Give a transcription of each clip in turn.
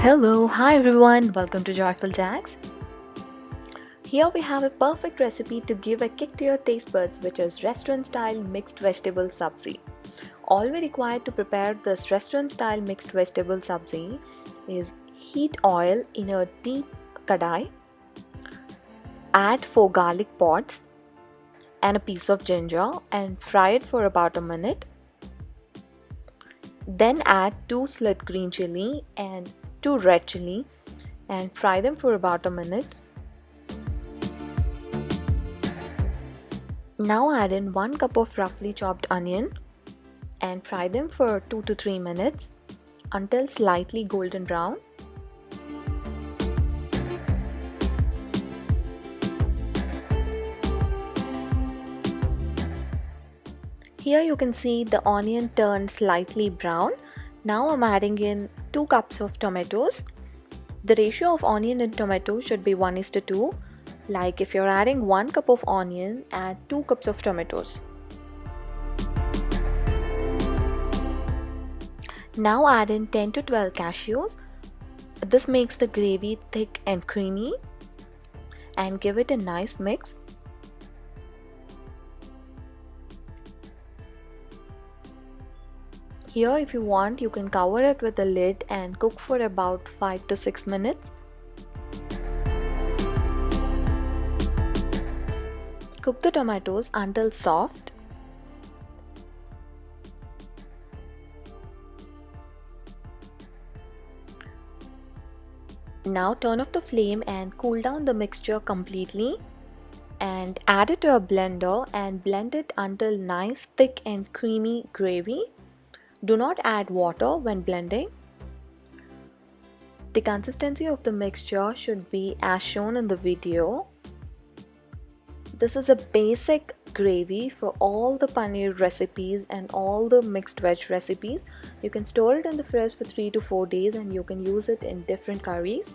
Hello, hi everyone, welcome to Joyful Jags. Here we have a perfect recipe to give a kick to your taste buds, which is restaurant style mixed vegetable sabzi. All we require to prepare this restaurant style mixed vegetable sabzi is heat oil in a deep kadai, add 4 garlic pods and a piece of ginger and fry it for about a minute. Then add 2 slit green chili and 2 red chili and fry them for about a minute. Now add in 1 cup of roughly chopped onion and fry them for 2 to 3 minutes until slightly golden brown. Here you can see the onion turned slightly brown. Now I'm adding in 2 cups of tomatoes. The ratio of onion and tomato should be 1:2. Like if you're adding 1 cup of onion, add 2 cups of tomatoes. Now add in 10 to 12 cashews. This makes the gravy thick and creamy and give it a nice mix. Here if you want, you can cover it with a lid and cook for about 5 to 6 minutes. Cook the tomatoes until soft. Now turn off the flame and cool down the mixture completely and add it to a blender and blend it until nice thick and creamy gravy. Do not add water when blending. The consistency of the mixture should be as shown in the video. This is a basic gravy for all the paneer recipes and all the mixed veg recipes. You can store it in the fridge for 3 to 4 days and you can use it in different curries.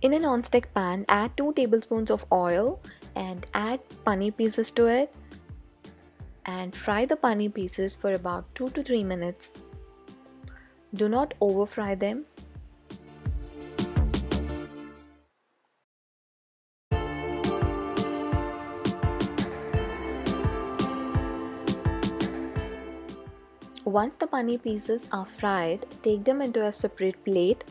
In a non-stick pan, add 2 tablespoons of oil and add paneer pieces to it and fry the paneer pieces for about 2 to 3 minutes. Do not over fry them. Once the paneer pieces are fried, take them into a separate plate.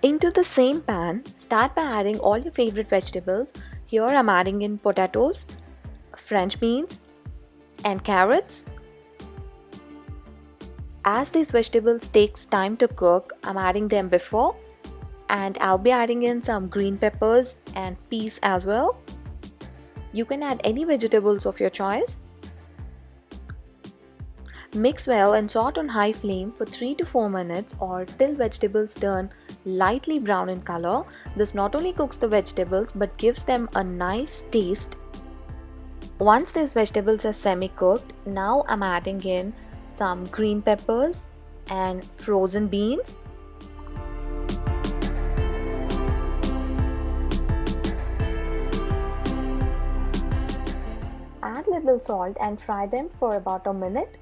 Into the same pan, start by adding all your favorite vegetables. Here I'm adding in potatoes, French beans and carrots. As these vegetables takes time to cook, I'm adding them before and I'll be adding in some green peppers and peas as well. You can add any vegetables of your choice. Mix well and saute on high flame for 3 to 4 minutes or till vegetables turn lightly brown in color. This not only cooks the vegetables but gives them a nice taste. Once these vegetables are semi-cooked, now I'm adding in some green peppers and frozen beans. Add little salt and fry them for about a minute.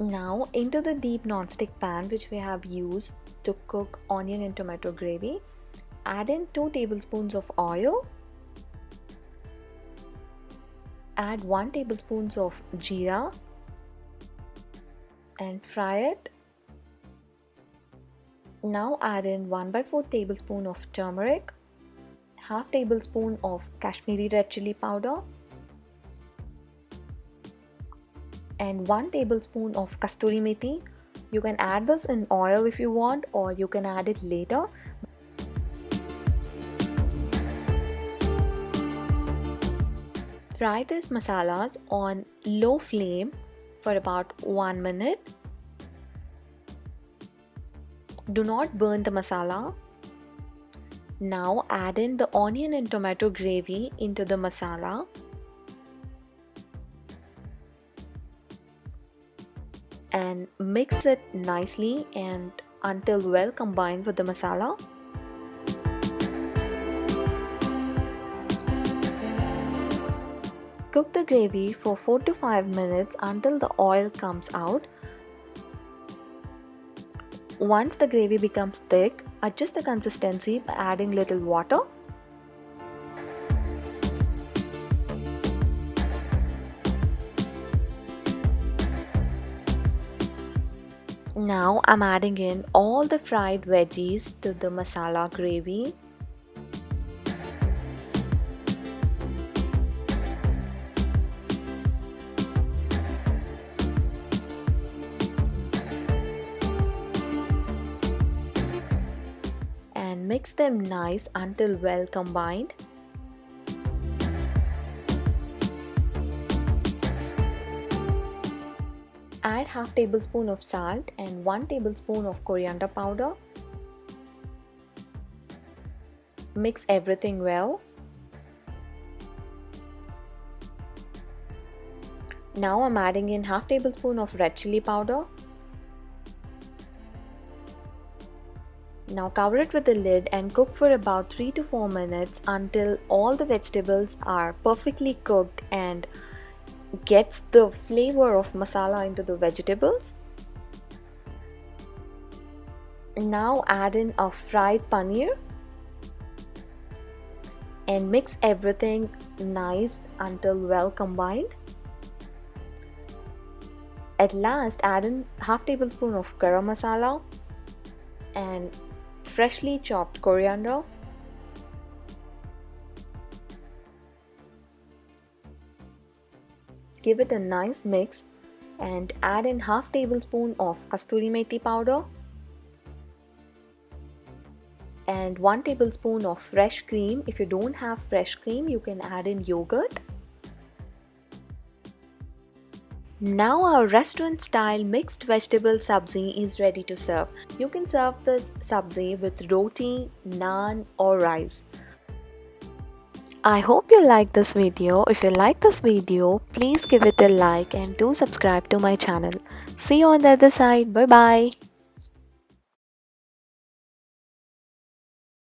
Now into the deep non-stick pan which we have used to cook onion and tomato gravy, add in 2 tablespoons of oil, add 1 tablespoon of jeera and fry it. Now add in 1/4 tablespoon of turmeric, half tablespoon of Kashmiri red chili powder and 1 tablespoon of kasturi methi. You can add this in oil if you want or you can add it later. Fry these masalas on low flame for about 1 minute. Do not burn the masala. Now add in the onion and tomato gravy into the masala. And mix it nicely and until well combined with the masala. Cook the gravy for 4 to 5 minutes until the oil comes out. Once the gravy becomes thick, adjust the consistency by adding little water. Now I'm adding in all the fried veggies to the masala gravy. And mix them nice until well combined. Add half tablespoon of salt and 1 tablespoon of coriander powder. Mix everything well. Now I'm adding in half tablespoon of red chili powder. Now cover it with the lid and cook for about 3 to 4 minutes until all the vegetables are perfectly cooked and gets the flavor of masala into the vegetables. Now add in a fried paneer and mix everything nice until well combined. At last add in half tablespoon of garam masala and freshly chopped coriander. Give it a nice mix and add in half tablespoon of kasturi methi powder and 1 tablespoon of fresh cream. If you don't have fresh cream, you can add in yogurt. Now our restaurant style mixed vegetable sabzi is ready to serve. You can serve this sabzi with roti, naan or rice. I hope you like this video. If you like this video, please give it a like and do subscribe to my channel. See you on the other side. Bye bye.